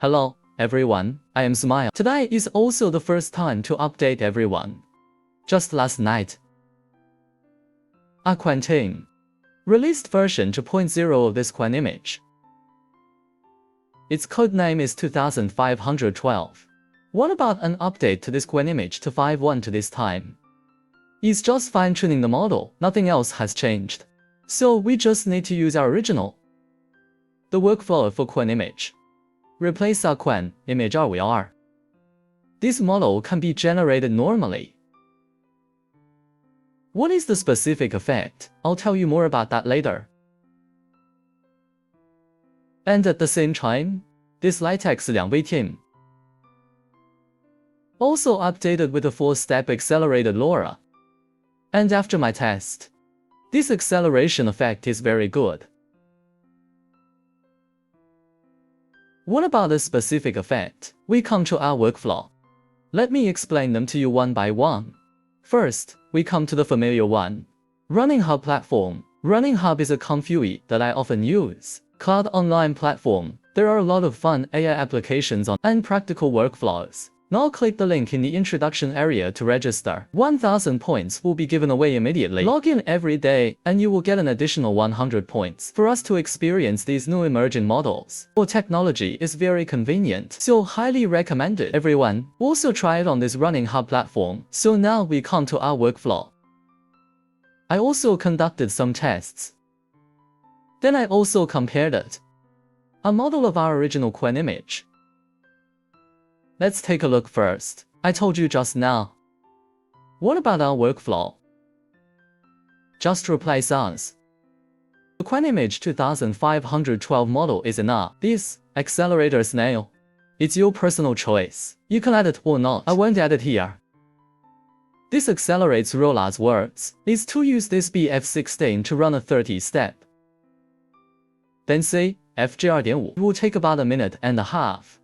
Hello, everyone, I am Smile. Today is also the first time to update everyone. Just last night, a Qwen team released version 2.0 of this Qwen image. Its codename is 2512. What about an update to this Qwen image to 5.1 to this time? It's just fine-tuning the model, nothing else has changed. So we just need to use our original. The workflow for Qwen image. Replace our Qwen-Image-2512. This model can be generated normally. What is the specific effect? I'll tell you more about that later. And at the same time, this latex 2V team also updated with a 4-step accelerated Lora. And after my test, this acceleration effect is very good. What about a specific effect? We come to our workflow. Let me explain them to you one by one. First, we come to the familiar one. Running Hub platform. Running Hub is a comfyui that I often use. Cloud online platform. There are a lot of fun AI applications on and practical workflows. Now click the link in the introduction area to register. 1000 points will be given away immediately. Log in every day and you will get an additional 100 points for us to experience these new emerging models. Our technology is very convenient, so highly recommended. Everyone also try it on this Running Hub platform. So now we come to our workflow. I also conducted some tests. Then I also compared it. A model of our original Qwen image. Let's take a look first. I told you just now. What about our workflow? Just replace us. The Qwen-Image-2512 model is enough. This accelerator snail. It's your personal choice. You can add it or not. I won't add it here. This accelerates Lora's words. Is to use this BF16 to run a 30-step. Then say FG2.5 will take about a minute and a half.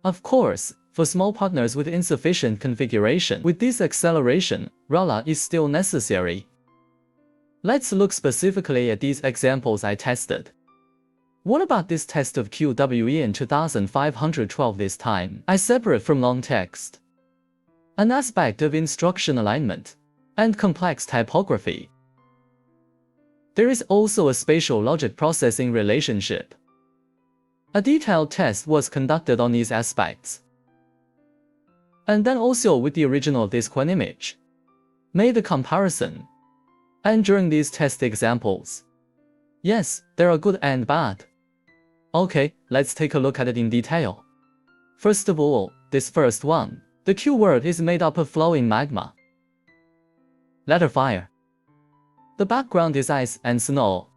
Of course, for small partners with insufficient configuration, with this acceleration, Lora is still necessary. Let's look specifically at these examples I tested. What about this test of Qwen-Image-2512 this time? I separate from long text. An aspect of instruction alignment and complex typography. There is also a spatial logic processing relationship. A detailed test was conducted on these aspects. And then also with the original of this Qwen image. Made a comparison. And during these test examples. Yes, there are good and bad. Okay, let's take a look at it in detail. First of all, this first one. The Q word is made up of flowing magma. Letter fire. The background is ice and snow.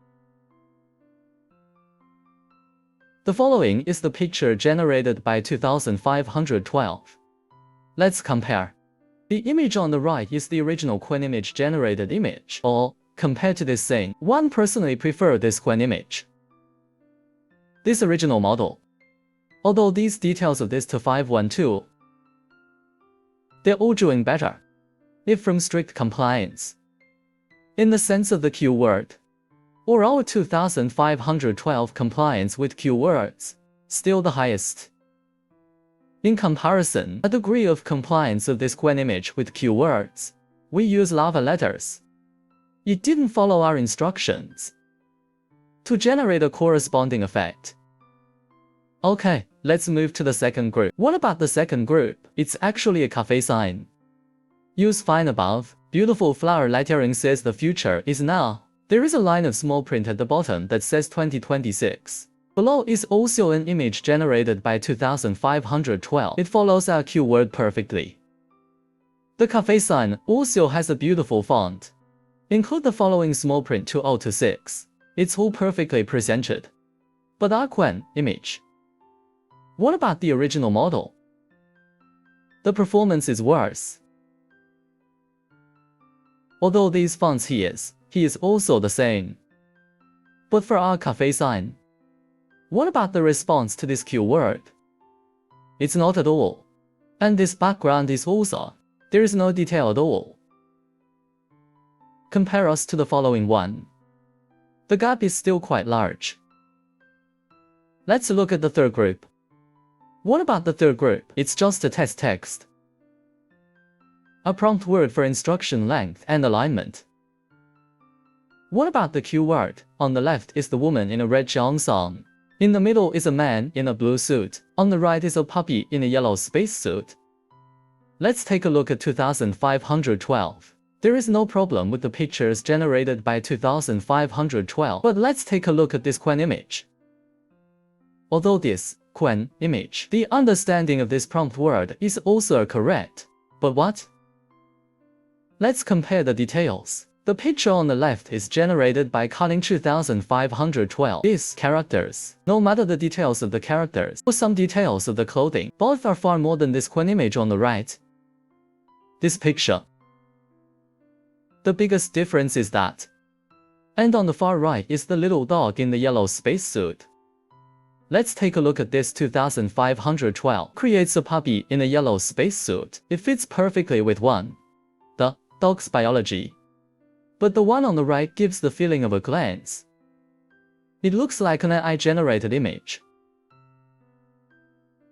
The following is the picture generated by 2512. Let's compare. The image on the right is the original Qwen image generated image, or, compared to this thing, one personally prefer this Qwen image. This original model. Although these details of this to 512, they're all doing better. If from strict compliance. In the sense of the Q word. Or our 2512 compliance with keywords, still the highest. In comparison, a degree of compliance of this Qwen image with keywords, we use lava letters. It didn't follow our instructions to generate a corresponding effect. Okay, let's move to the second group. What about the second group? It's actually a cafe sign. Use fine above, beautiful flower lettering says the future is now. There is a line of small print at the bottom that says 2026. Below is also an image generated by 2512. It follows our keyword perfectly. The cafe sign also has a beautiful font. Include the following small print 2026. It's all perfectly presented. But our Qwen image. What about the original model? The performance is worse. Although these fonts he is also the same. But for our cafe sign, what about the response to this keyword? It's not at all. And this background is also, there is no detail at all. Compare us to the following one. The gap is still quite large. Let's look at the third group. What about the third group? It's just a test text. A prompt word for instruction length and alignment. What about the cue word? On the left is the woman in a red cheongsong. In the middle is a man in a blue suit. On the right is a puppy in a yellow spacesuit. Let's take a look at 2512. There is no problem with the pictures generated by 2512, but let's take a look at this Qwen-image. Although this Qwen-image, the understanding of this prompt word is also correct. But what? Let's compare the details. The picture on the left is generated by cutting 2512 these characters. No matter the details of the characters or some details of the clothing, both are far more than this Qwen-image on the right. This picture. The biggest difference is that. And on the far right is the little dog in the yellow spacesuit. Let's take a look at this 2512. Creates a puppy in a yellow spacesuit. It fits perfectly with the dog's biology. But the one on the right gives the feeling of a glance. It looks like an AI-generated image.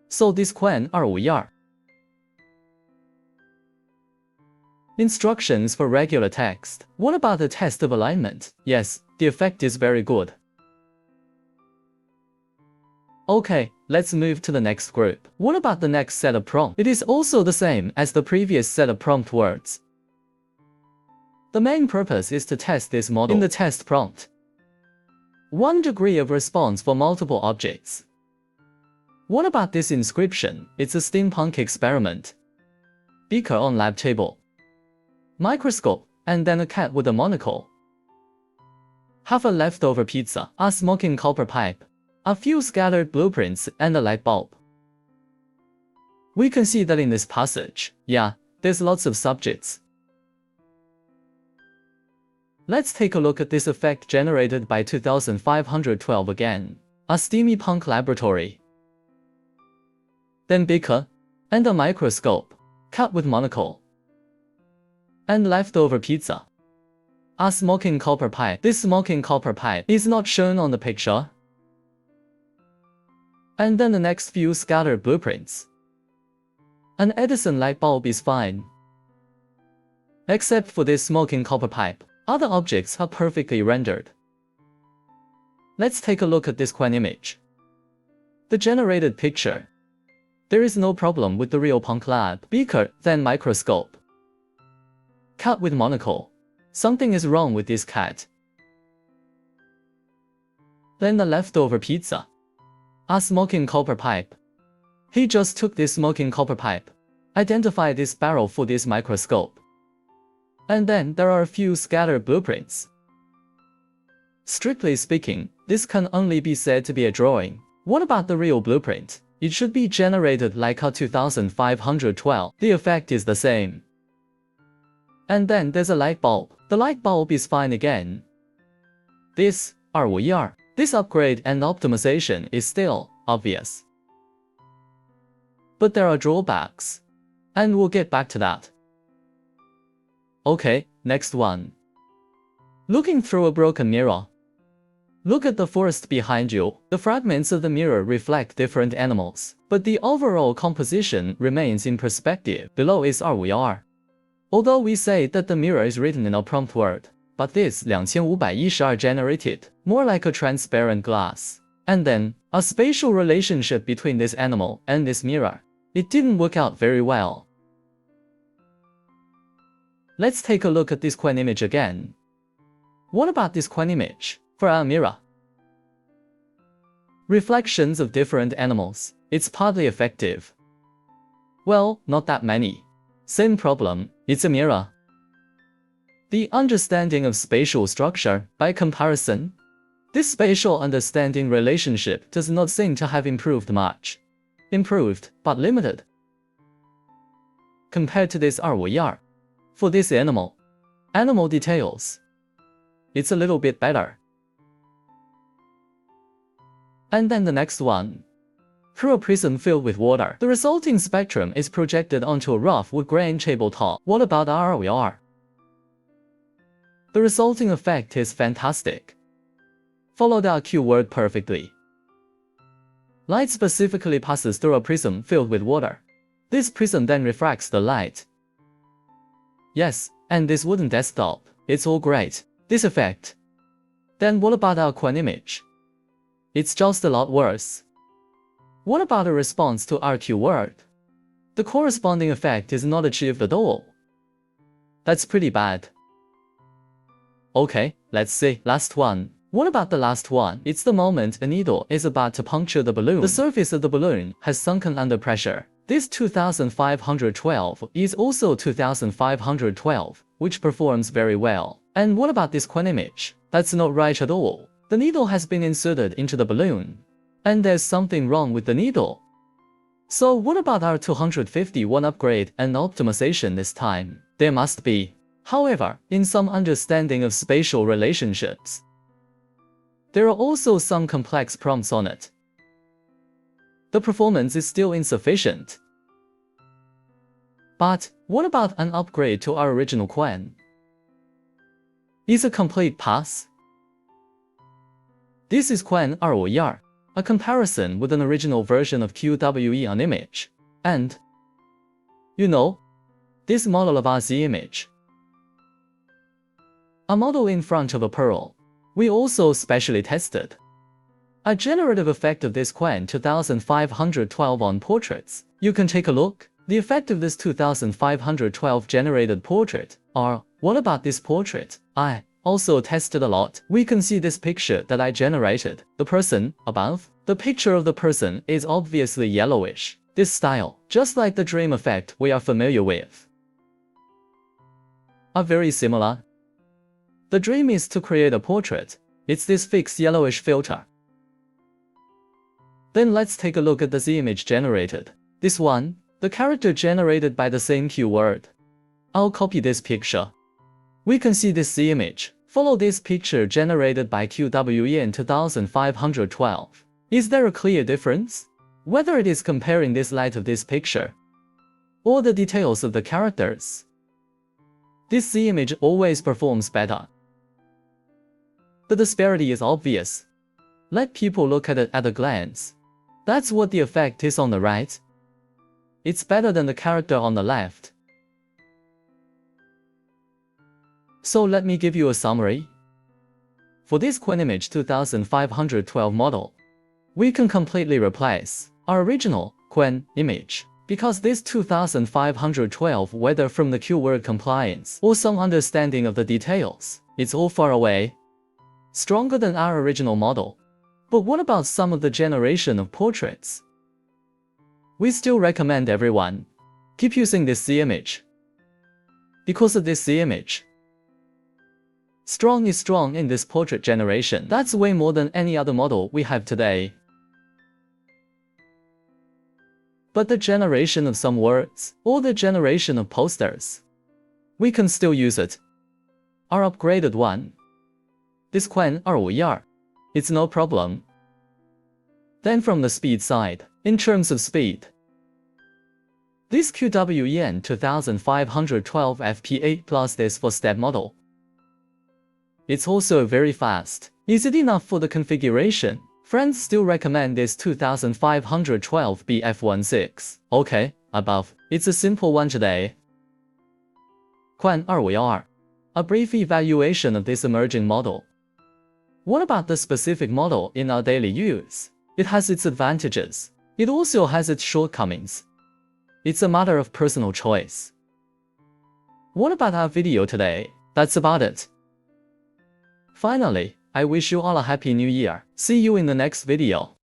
So this Qwen-Image-2512. Instructions for regular text. What about the test of alignment? Yes, the effect is very good. Okay, let's move to the next group. What about the next set of prompt? It is also the same as the previous set of prompt words. The main purpose is to test this model in the test prompt. 1 degree of response for multiple objects. What about this inscription? It's a steampunk experiment. Beaker on lab table. Microscope, and then a cat with a monocle. Half a leftover pizza, a smoking copper pipe, a few scattered blueprints, and a light bulb. We can see that in this passage, yeah, there's lots of subjects. Let's take a look at this effect generated by 2512 again. A steamy punk laboratory. Then beaker, and a microscope, cat with monocle. And leftover pizza. A smoking copper pipe. This smoking copper pipe is not shown on the picture. And then the next few scattered blueprints. An Edison light bulb is fine. Except for this smoking copper pipe, other objects are perfectly rendered. Let's take a look at this Qwen-image. The generated picture. There is no problem with the real punk lab. Beaker, then microscope. Cat with monocle. Something is wrong with this cat. Then the leftover pizza. A smoking copper pipe. He just took this smoking copper pipe. Identify this barrel for this microscope. And then there are a few scattered blueprints. Strictly speaking, this can only be said to be a drawing. What about the real blueprint? It should be generated like a 2512. The effect is the same. And then there's a light bulb. The light bulb is fine again. This upgrade and optimization is still obvious. But there are drawbacks. And we'll get back to that. Okay, next one. Looking through a broken mirror. Look at the forest behind you. The fragments of the mirror reflect different animals, but the overall composition remains in perspective. Below is RVR. Although we say that the mirror is written in a prompt word, but this 2512 generated more like a transparent glass. And then, a spatial relationship between this animal and this mirror. It didn't work out very well. Let's take a look at this Qwen-image again. What about this Qwen-image for our mirror? Reflections of different animals. It's partly effective. Well, not that many. Same problem, it's a mirror. The understanding of spatial structure, by comparison. This spatial understanding relationship does not seem to have improved much. Improved, but limited. Compared to this RVR. For this animal details, it's a little bit better. And then the next one. Through a prism filled with water, the resulting spectrum is projected onto a rough wood grain tabletop. What about RVR? The resulting effect is fantastic. Followed our cue word perfectly. Light specifically passes through a prism filled with water. This prism then refracts the light. Yes, and this wooden desktop, it's all great, this effect. Then what about our Qwen-Image? It's just a lot worse. What about a response to our keyword? The corresponding effect is not achieved at all. That's pretty bad. Okay, let's see, last one. What about the last one? It's the moment a needle is about to puncture the balloon. The surface of the balloon has sunken under pressure. This 2512 is also 2512, which performs very well. And what about this Qwen-Image? That's not right at all. The needle has been inserted into the balloon, and there's something wrong with the needle. So what about our 251 upgrade and optimization this time? There must be, however, in some understanding of spatial relationships. There are also some complex prompts on it. The performance is still insufficient. But what about an upgrade to our original Qwen? Is a complete pass? This is Qwen-Image-2512, a comparison with an original version of Qwen-Image, and you know, this model of our Z image. A model in front of a pearl. We also specially tested a generative effect of this Qwen-2512 on portraits. You can take a look. The effect of this 2512 generated portrait, or what about this portrait? I also tested a lot. We can see this picture that I generated. The person above, the picture of the person is obviously yellowish. This style, just like the dream effect we are familiar with, are very similar. The dream is to create a portrait. It's this fixed yellowish filter. Then let's take a look at the Z image generated. This one, the character generated by the same keyword. I'll copy this picture. We can see this Z image. Follow this picture generated by Qwen-2512. Is there a clear difference? Whether it is comparing this light of this picture, or the details of the characters. This Z image always performs better. The disparity is obvious. Let people look at it at a glance. That's what the effect is on the right. It's better than the character on the left. So let me give you a summary. For this Qwen-Image-2512 model, we can completely replace our original Qwen-Image, because this 2512, whether from the keyword compliance or some understanding of the details, it's all far away stronger than our original model. But what about some of the generation of portraits? We still recommend everyone keep using this Z image. Because of this Z image, strong is strong in this portrait generation. That's way more than any other model we have today. But the generation of some words, or the generation of posters, we can still use it. Our upgraded one, this Qwen-Image-2512, it's no problem. Then from the speed side, in terms of speed, this Qwen-2512 FP8 plus this 4-step model, it's also very fast. Is it enough for the configuration? Friends still recommend this 2512 BF16. Okay, above. It's a simple one today. Qwen-Image-2512. A brief evaluation of this emerging model. What about the specific model in our daily use? It has its advantages. It also has its shortcomings. It's a matter of personal choice. What about our video today? That's about it. Finally, I wish you all a happy new year. See you in the next video.